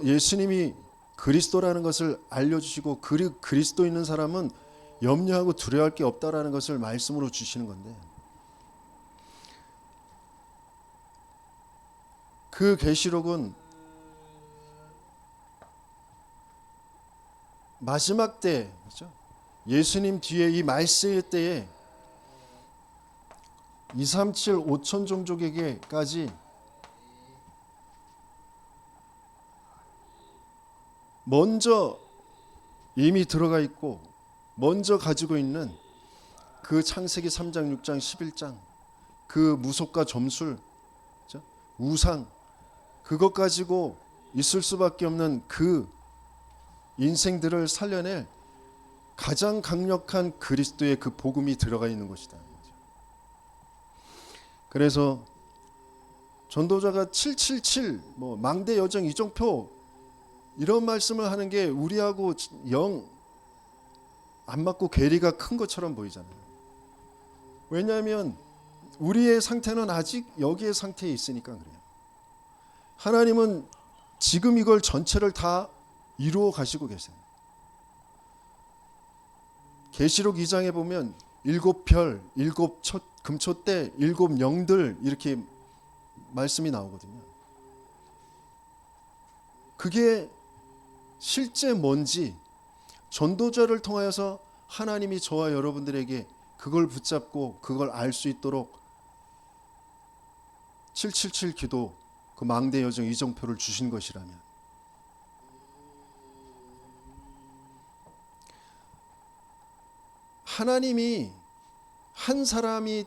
예수님이 그리스도라는 것을 알려주시고 그리스도 있는 사람은 염려하고 두려워할 게 없다라는 것을 말씀으로 주시는 건데 그 계시록은 마지막 때, 그렇죠? 예수님 뒤에 이 말세의 때에 237 5천 종족에게까지 먼저 이미 들어가 있고 먼저 가지고 있는 그 창세기 3장 6장 11장 그 무속과 점술, 그렇죠? 우상 그것 가지고 있을 수밖에 없는 그 인생들을 살려낼 가장 강력한 그리스도의 그 복음이 들어가 있는 것이다. 그래서 전도자가 777 뭐 망대 여정 이정표 이런 말씀을 하는 게 우리하고 영 안 맞고 괴리가 큰 것처럼 보이잖아요. 왜냐하면 우리의 상태는 아직 여기의 상태에 있으니까 그래요. 하나님은 지금 이걸 전체를 다 이루어 가시고 계세요. 계시록 2장에 보면 7별, 7 금초대, 7 영들 이렇게 말씀이 나오거든요. 그게 실제 뭔지 전도자를 통하여서 하나님이 저와 여러분들에게 그걸 붙잡고 그걸 알 수 있도록 777 기도 그 망대 여정 이정표를 주신 것이라면 하나님이 한 사람이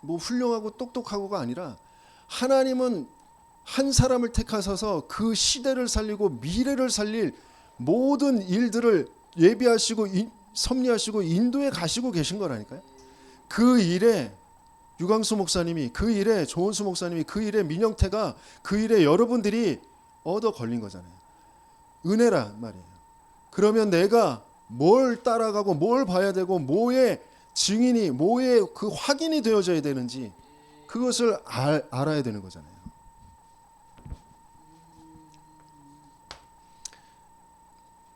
뭐 훌륭하고 똑똑하고가 아니라 하나님은 한 사람을 택하셔서 그 시대를 살리고 미래를 살릴 모든 일들을 예비하시고 섭리하시고 인도에 가시고 계신 거라니까요. 그 일에 유광수 목사님이 그 일에 조은수 목사님이 그 일에 민영태가 그 일에 여러분들이 얻어 걸린 거잖아요. 은혜란 말이에요. 그러면 내가 뭘 따라가고 뭘 봐야 되고 뭐의 증인이 뭐의 그 확인이 되어져야 되는지 그것을 알아야 되는 거잖아요.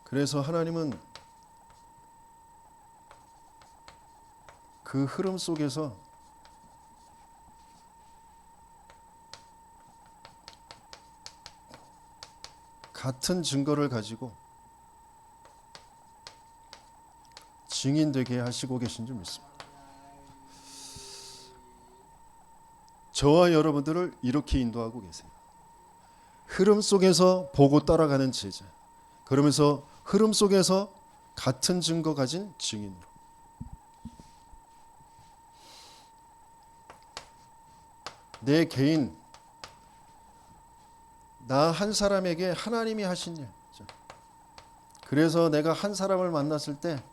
그래서 하나님은 그 흐름 속에서 같은 증거를 가지고 증인되게 하시고 계신 줄 믿습니다. 저와 여러분들을 이렇게 인도하고 계세요. 흐름 속에서 보고 따라가는 제자. 그러면서 흐름 속에서 같은 증거 가진 증인으로. 내 개인, 나 한 사람에게 하나님이 하신 일. 그래서 내가 한 사람을 만났을 때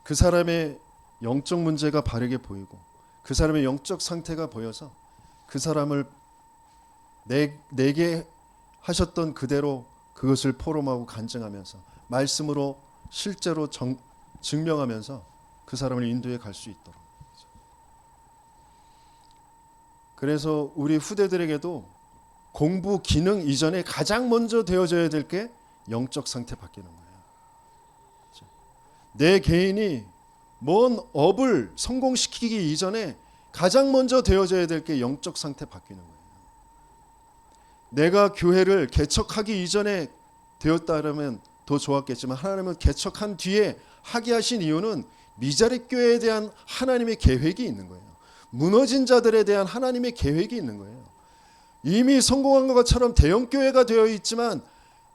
그 사람의 영적 문제가 바르게 보이고 그 사람의 영적 상태가 보여서 그 사람을 내게 하셨던 그대로 그것을 포럼하고 간증하면서 말씀으로 실제로 증명하면서 그 사람을 인도해 갈 수 있도록. 그래서 우리 후대들에게도 공부 기능 이전에 가장 먼저 되어져야 될 게 영적 상태 바뀌는 거예요. 내 개인이 뭔 업을 성공시키기 이전에 가장 먼저 되어져야 될 게 영적 상태 바뀌는 거예요. 내가 교회를 개척하기 이전에 되었다면 더 좋았겠지만 하나님은 개척한 뒤에 하게 하신 이유는 미자립 교회에 대한 하나님의 계획이 있는 거예요. 무너진 자들에 대한 하나님의 계획이 있는 거예요. 이미 성공한 것처럼 대형 교회가 되어 있지만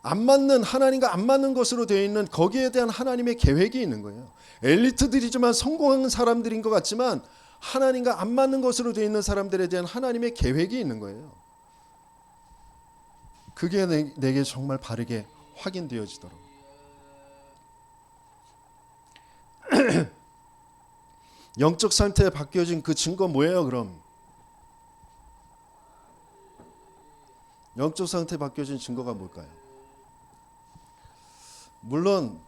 안 맞는, 하나님과 안 맞는 것으로 되어 있는 거기에 대한 하나님의 계획이 있는 거예요. 엘리트들이지만 성공한 사람들인 것 같지만 하나님과 안 맞는 것으로 되어 있는 사람들에 대한 하나님의 계획이 있는 거예요. 그게 내게 정말 바르게 확인되어지도록. 영적 상태에 바뀌어진 그 증거 뭐예요? 그럼 영적 상태에 바뀌어진 증거가 뭘까요? 물론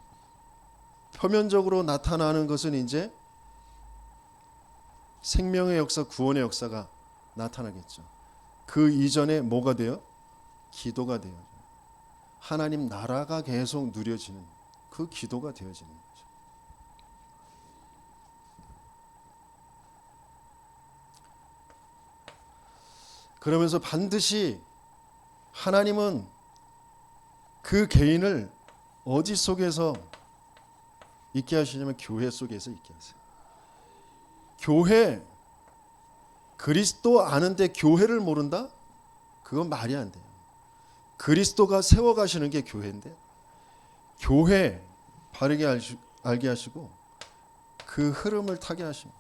표면적으로 나타나는 것은 이제 생명의 역사, 구원의 역사가 나타나겠죠. 그 이전에 뭐가 돼요? 기도가 돼요. 하나님 나라가 계속 누려지는 그 기도가 되어지는 거죠. 그러면서 반드시 하나님은 그 개인을 어디 속에서 있게 하시냐면 교회 속에서 있게 하세요. 교회, 그리스도 아는데 교회를 모른다? 그건 말이 안 돼요. 그리스도가 세워가시는 게 교회인데 교회 바르게 알게 하시고 그 흐름을 타게 하십니다.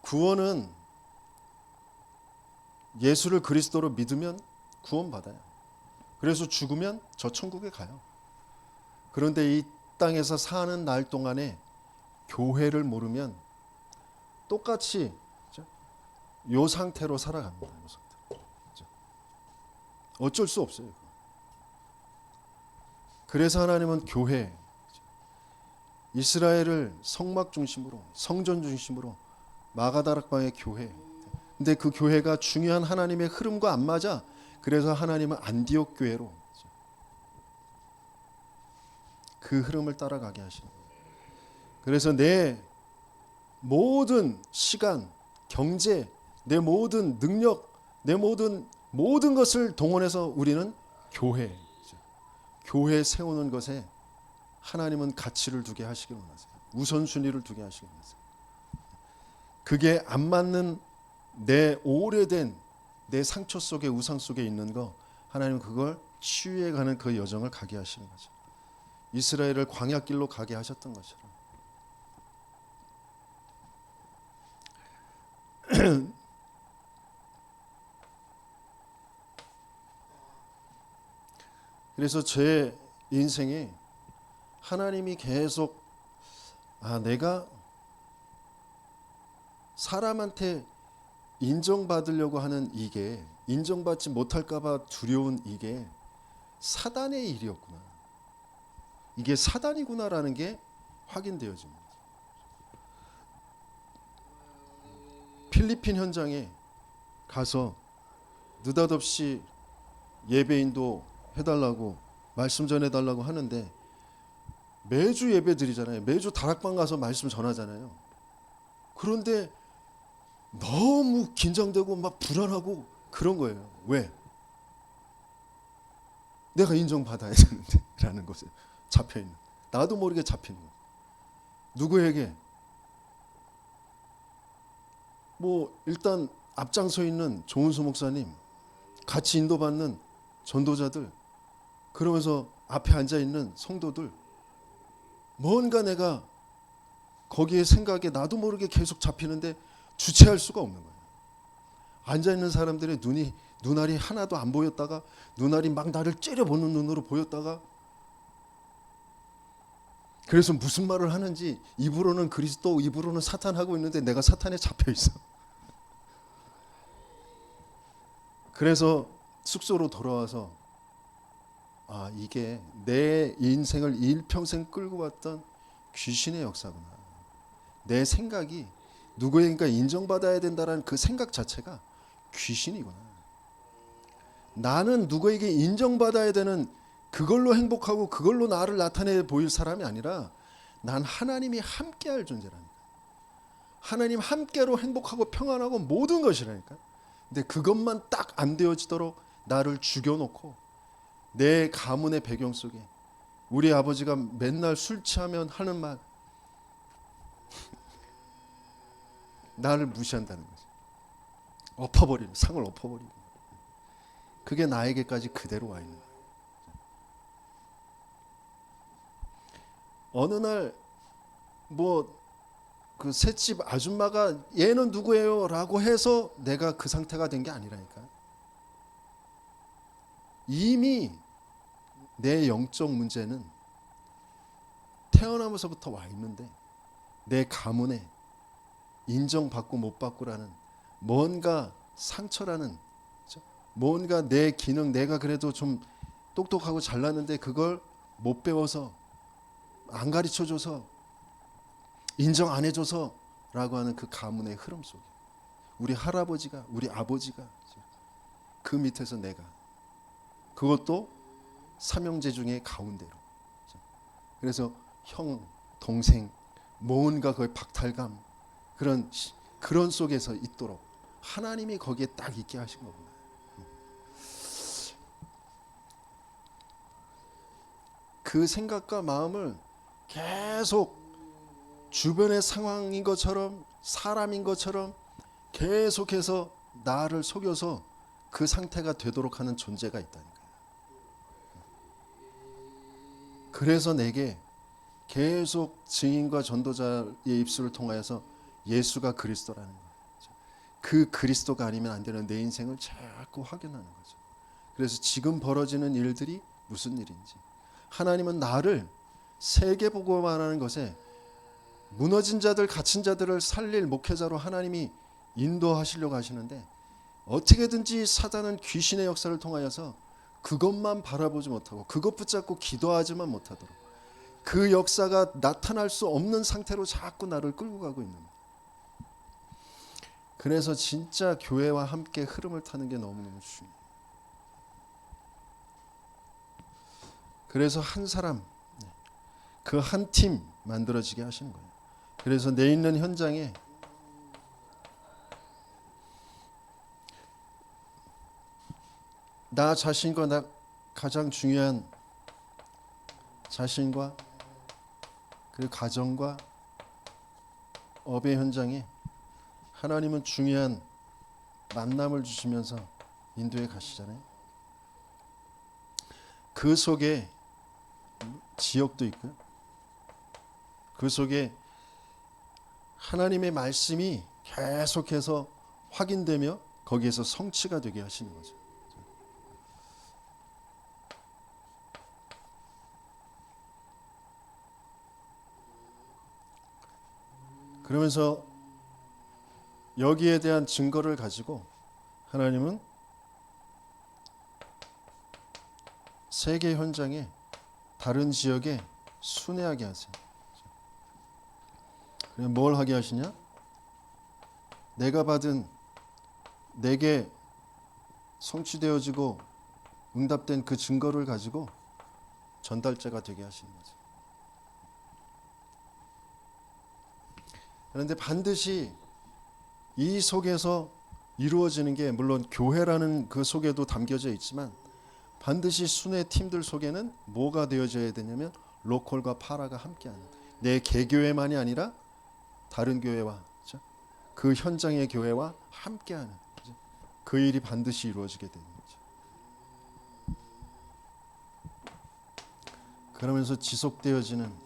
구원은 예수를 그리스도로 믿으면 구원받아요. 그래서 죽으면 저 천국에 가요. 그런데 이 땅에서 사는 날 동안에 교회를 모르면 똑같이 이 상태로 살아갑니다. 이 상태. 어쩔 수 없어요. 그래서 하나님은 교회, 이스라엘을 성막 중심으로, 성전 중심으로 마가다락방의 교회. 근데 그 교회가 중요한 하나님의 흐름과 안 맞아. 그래서 하나님은 안디옥 교회로 그 흐름을 따라가게 하시는 거예요. 그래서 내 모든 시간, 경제, 내 모든 능력, 내 모든 것을 동원해서 우리는 교회 세우는 것에 하나님은 가치를 두게 하시길 원하세요. 우선순위를 두게 하시길 원하세요. 그게 안 맞는 내 오래된 내 상처 속에 우상 속에 있는 거 하나님은 그걸 치유해 가는 그 여정을 가게 하시는 거죠. 이스라엘을 광야길로 가게 하셨던 것처럼. 그래서 제 인생에 하나님이 계속 내가 사람한테 인정받으려고 하는 이게 인정받지 못할까 봐 두려운 이게 사단의 일이었구나. 이게 사단이구나라는 게 확인되어집니다. 필리핀 현장에 가서 느닷없이 예배인도 해달라고 말씀 전해달라고 하는데 매주 예배 드리잖아요. 매주 다락방 가서 말씀 전하잖아요. 그런데 너무 긴장되고 막 불안하고 그런 거예요. 왜? 내가 인정받아야 되는데 라는 것에 잡혀있는, 나도 모르게 잡힌 거. 누구에게? 뭐 일단 앞장서 있는 조은수 목사님, 같이 인도받는 전도자들, 그러면서 앞에 앉아있는 성도들, 뭔가 내가 거기에 생각에 나도 모르게 계속 잡히는데 주체할 수가 없는 거예요. 앉아있는 사람들의 눈알이 하나도 안 보였다가 눈알이 막 나를 째려보는 눈으로 보였다가, 그래서 무슨 말을 하는지 입으로는 그리스도, 입으로는 사탄 하고 있는데 내가 사탄에 잡혀 있어. 그래서 숙소로 돌아와서 이게 내 인생을 일평생 끌고 왔던 귀신의 역사구나. 내 생각이 누구에게 인정받아야 된다는 그 생각 자체가 귀신이구나. 나는 누구에게 인정받아야 되는 그걸로 행복하고 그걸로 나를 나타내 보일 사람이 아니라 난 하나님이 함께할 존재라니까. 하나님 함께로 행복하고 평안하고 모든 것이라니까. 근데 그것만 딱 안 되어지도록 나를 죽여놓고 내 가문의 배경 속에 우리 아버지가 맨날 술 취하면 하는 말, 나를 무시한다는 거지. 엎어버리는, 상을 엎어버리는. 그게 나에게까지 그대로 와 있는 거예요. 어느 날 그 셋집 아줌마가 얘는 누구예요? 라고 해서 내가 그 상태가 된 게 아니라니까. 이미 내 영적 문제는 태어나면서부터 와 있는데 내 가문에 인정받고 못 받고라는 뭔가 상처라는, 뭔가 내 기능, 내가 그래도 좀 똑똑하고 잘났는데 그걸 못 배워서, 안 가르쳐줘서, 인정 안 해줘서 라고 하는 그 가문의 흐름 속에 우리 할아버지가, 우리 아버지가, 그 밑에서 내가, 그것도 삼형제 중에 가운데로. 그래서 형, 동생, 뭔가 거의 박탈감, 그런 속에서 있도록 하나님이 거기에 딱 있게 하신 거구나. 그 생각과 마음을 계속 주변의 상황인 것처럼, 사람인 것처럼 계속해서 나를 속여서 그 상태가 되도록 하는 존재가 있다니까요. 그래서 내게 계속 증인과 전도자의 입술을 통하여서 예수가 그리스도라는 거예요. 그 그리스도가 아니면 안 되는 내 인생을 자꾸 확인하는 거죠. 그래서 지금 벌어지는 일들이 무슨 일인지, 하나님은 나를 세계복음화하는 것에 무너진 자들, 갇힌 자들을 살릴 목회자로 하나님이 인도하시려고 하시는데, 어떻게든지 사단은 귀신의 역사를 통하여서 그것만 바라보지 못하고 그것 붙잡고 기도하지만 못하도록 그 역사가 나타날 수 없는 상태로 자꾸 나를 끌고 가고 있는 거예요. 그래서 진짜 교회와 함께 흐름을 타는 게 너무너무 중요해요. 그래서 한 사람, 그 한 팀 만들어지게 하시는 거예요. 그래서 내 있는 현장에 나 자신과 나 가장 중요한 자신과 그 가정과 업의 현장에 하나님은 중요한 만남을 주시면서 인도해 가시잖아요. 그 속에 지역도 있고요. 그 속에 하나님의 말씀이 계속해서 확인되며 거기에서 성취가 되게 하시는 거죠. 그러면서 여기에 대한 증거를 가지고 하나님은 세계 현장에, 다른 지역에 순회하게 하세요. 그럼 뭘 하게 하시냐? 내가 받은, 내게 성취되어지고 응답된 그 증거를 가지고 전달자가 되게 하시는 거죠. 그런데 반드시 이 속에서 이루어지는 게, 물론 교회라는 그 속에도 담겨져 있지만, 반드시 순회 팀들 속에는 뭐가 되어져야 되냐면 로컬과 파라가 함께하는, 내 개교회만이 아니라 다른 교회와, 그렇죠? 그 현장의 교회와 함께하는, 그렇죠? 그 일이 반드시 이루어지게 되는 거죠. 그러면서 지속되어지는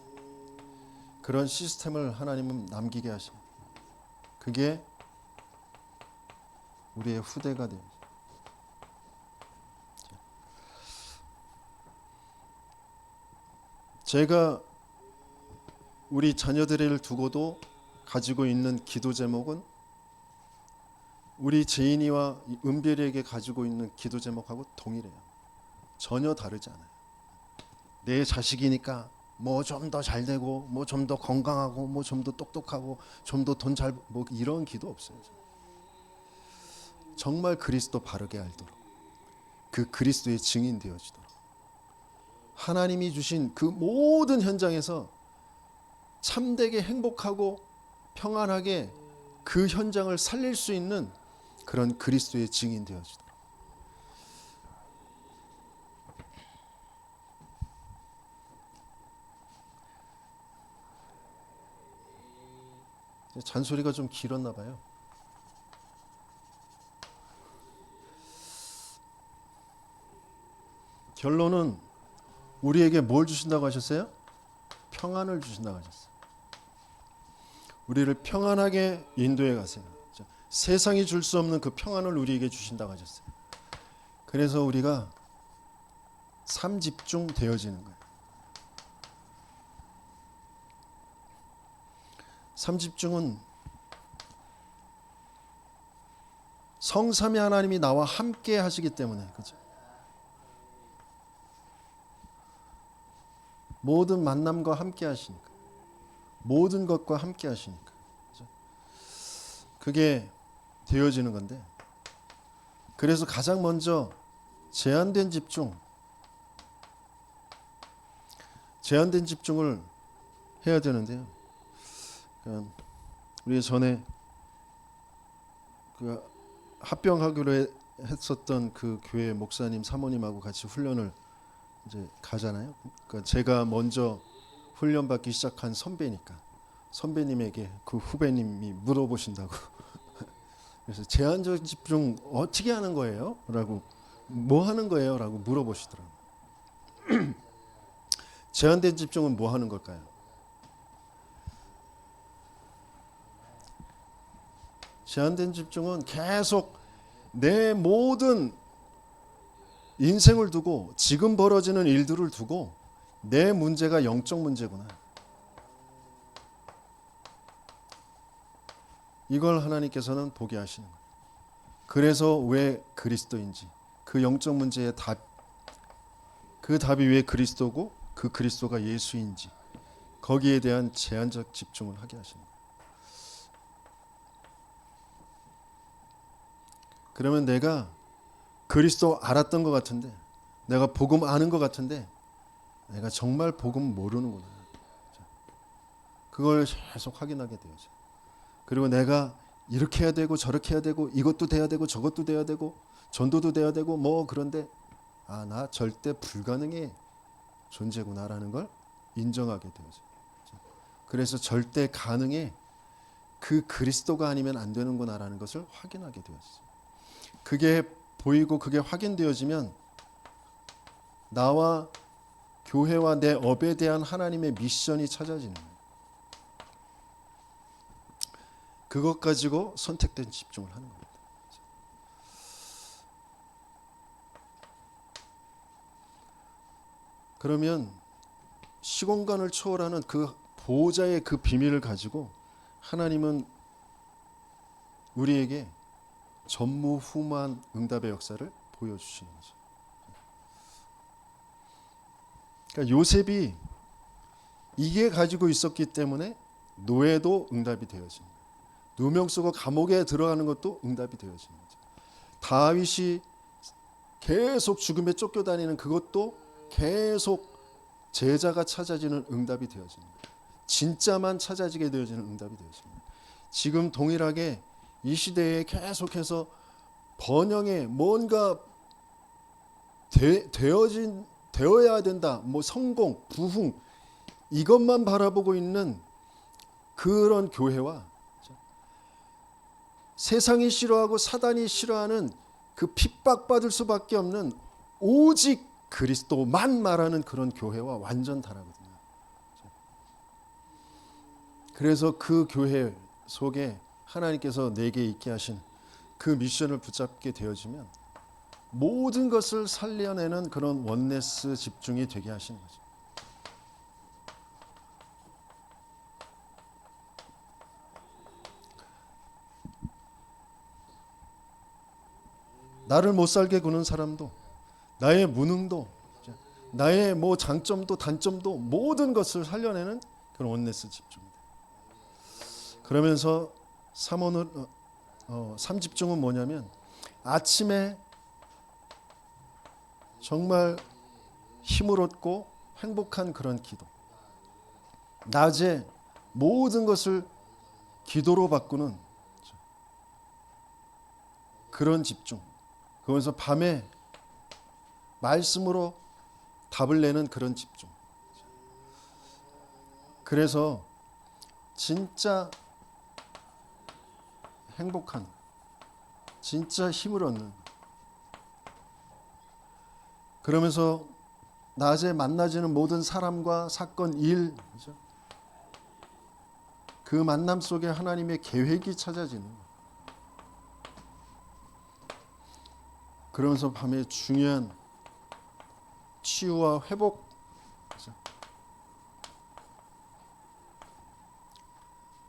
그런 시스템을 하나님은 남기게 하십니다. 그게 우리의 후대가 됩니다. 제가 우리 자녀들을 두고도 가지고 있는 기도 제목은 우리 제인이와 은별이에게 가지고 있는 기도 제목하고 동일해요. 전혀 다르지 않아요. 내 자식이니까 뭐 좀 더 잘 되고, 뭐 좀 더 건강하고, 뭐 좀 더 똑똑하고, 좀 더 돈 잘, 뭐 이런 기도 없어요. 정말 그리스도 바르게 알도록, 그 그리스도의 증인 되어지도록, 하나님이 주신 그 모든 현장에서 참되게 행복하고 평안하게 그 현장을 살릴 수 있는 그런 그리스도의 증인 되어지도록. 잔소리가 좀 길었나 봐요. 결론은 우리에게 뭘 주신다고 하셨어요? 평안을 주신다고 하셨어요. 우리를 평안하게 인도해 가세요. 세상이 줄 수 없는 그 평안을 우리에게 주신다고 하셨어요. 그래서 우리가 삶 집중 되어지는 거예요. 삶 집중은 성삼위 하나님이 나와 함께 하시기 때문에, 그죠? 모든 만남과 함께 하시니까, 모든 것과 함께 하시니까, 그죠? 그게 되어지는 건데, 그래서 가장 먼저 제한된 집중을 해야 되는데요. 그러니까 우리 전에 그 합병하기로 했었던 그 교회 목사님 사모님하고 같이 훈련을 이제 가잖아요. 그러니까 제가 먼저 훈련 받기 시작한 선배니까 선배님에게 그 후배님이 물어보신다고. 그래서 제한적 집중 어떻게 하는 거예요? 라고, 뭐 하는 거예요? 라고 물어보시더라고요. 제한된 집중은 뭐 하는 걸까요? 제한된 집중은 계속 내 모든 인생을 두고, 지금 벌어지는 일들을 두고, 내 문제가 영적 문제구나, 이걸 하나님께서는 보게 하시는 거예요. 그래서 왜 그리스도인지, 그 영적 문제의 답, 그 답이 왜 그리스도고 그 그리스도가 예수인지, 거기에 대한 제한적 집중을 하게 하시는 거예요. 그러면 내가 그리스도 알았던 것 같은데, 내가 복음 아는 것 같은데, 내가 정말 복음 모르는구나, 그걸 계속 확인하게 되어져. 그리고 내가 이렇게 해야 되고 저렇게 해야 되고 이것도 돼야 되고 저것도 돼야 되고 전도도 돼야 되고 뭐, 그런데 나 절대 불가능의 존재구나라는 걸 인정하게 되어져. 그래서 절대 가능의 그 그리스도가 아니면 안 되는구나라는 것을 확인하게 되어져. 그게 보이고 그게 확인되어지면 나와 교회와 내 업에 대한 하나님의 미션이 찾아지는 거예요. 그것 가지고 선택된 집중을 하는 겁니다. 그러면 시공간을 초월하는 그 보호자의 그 비밀을 가지고 하나님은 우리에게 전무후무한 응답의 역사를 보여주시는 거죠. 그러니까 요셉이 이게 가지고 있었기 때문에 노예도 응답이 되어진 거예요. 누명 쓰고 감옥에 들어가는 것도 응답이 되어진 거죠. 다윗이 계속 죽음에 쫓겨다니는 그것도 계속 제자가 찾아지는 응답이 되어지는 거예요. 진짜만 찾아지게 되어지는 응답이 되어지는 거예요. 지금 동일하게 이 시대에 계속해서 번영에 뭔가 되어야 된다. 뭐 성공, 부흥 이것만 바라보고 있는 그런 교회와 세상이 싫어하고 사단이 싫어하는 그 핍박받을 수밖에 없는 오직 그리스도만 말하는 그런 교회와 완전 다르거든요. 그래서 그 교회 속에 하나님께서 내게 있게 하신 그 미션을 붙잡게 되어지면 모든 것을 살려내는 그런 원네스 집중이 되게 하시는 거죠. 나를 못 살게 구는 사람도, 나의 무능도, 나의 뭐 장점도 단점도 모든 것을 살려내는 그런 원네스 집중입니다. 그러면서 3집중은 뭐냐면 아침에 정말 힘을 얻고 행복한 그런 기도, 낮에 모든 것을 기도로 바꾸는 그런 집중, 그러면서 밤에 말씀으로 답을 내는 그런 집중. 그래서 진짜 행복한, 진짜 힘을 얻는, 그러면서 낮에 만나지는 모든 사람과 사건, 일, 그 만남 속에 하나님의 계획이 찾아지는, 그러면서 밤에 중요한 치유와 회복,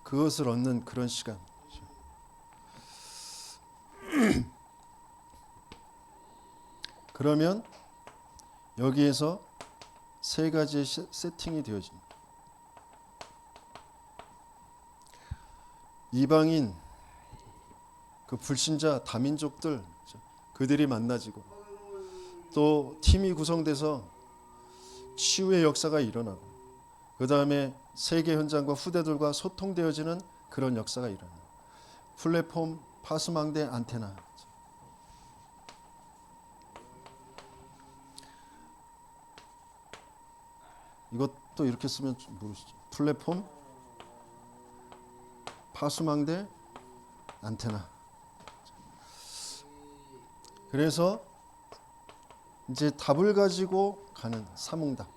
그것을 얻는 그런 시간. 그러면 여기에서 세 가지의 세팅이 되어집니다. 이방인, 그 불신자 다민족들, 그들이 만나지고 또 팀이 구성돼서 치유의 역사가 일어나고, 그 다음에 세계 현장과 후대들과 소통되어지는 그런 역사가 일어나요. 플랫폼, 파수망대, 안테나. 이것도 이렇게 쓰면 모르시죠. 플랫폼, 파수망대, 안테나. 그래서 이제 답을 가지고 가는 사몽답.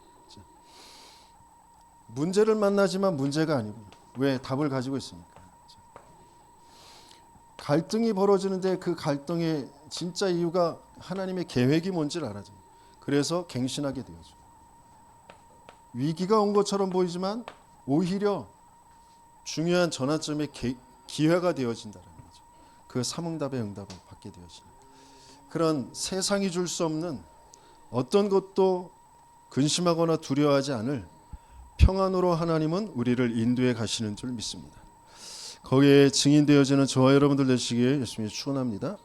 문제를 만나지만 문제가 아니고, 왜? 답을 가지고 있으니까. 갈등이 벌어지는데 그 갈등의 진짜 이유가 하나님의 계획이 뭔지를 알아죠. 그래서 갱신하게 되어죠. 위기가 온 것처럼 보이지만 오히려 중요한 전환점의 기회가 되어진다는 거죠. 그 사몽답의 응답을 받게 되어지는 그런 세상이 줄 수 없는 어떤 것도 근심하거나 두려워하지 않을 평안으로 하나님은 우리를 인도해 가시는 줄 믿습니다. 거기에 증인되어지는 저와 여러분들 되시기에 예수님이 축원합니다.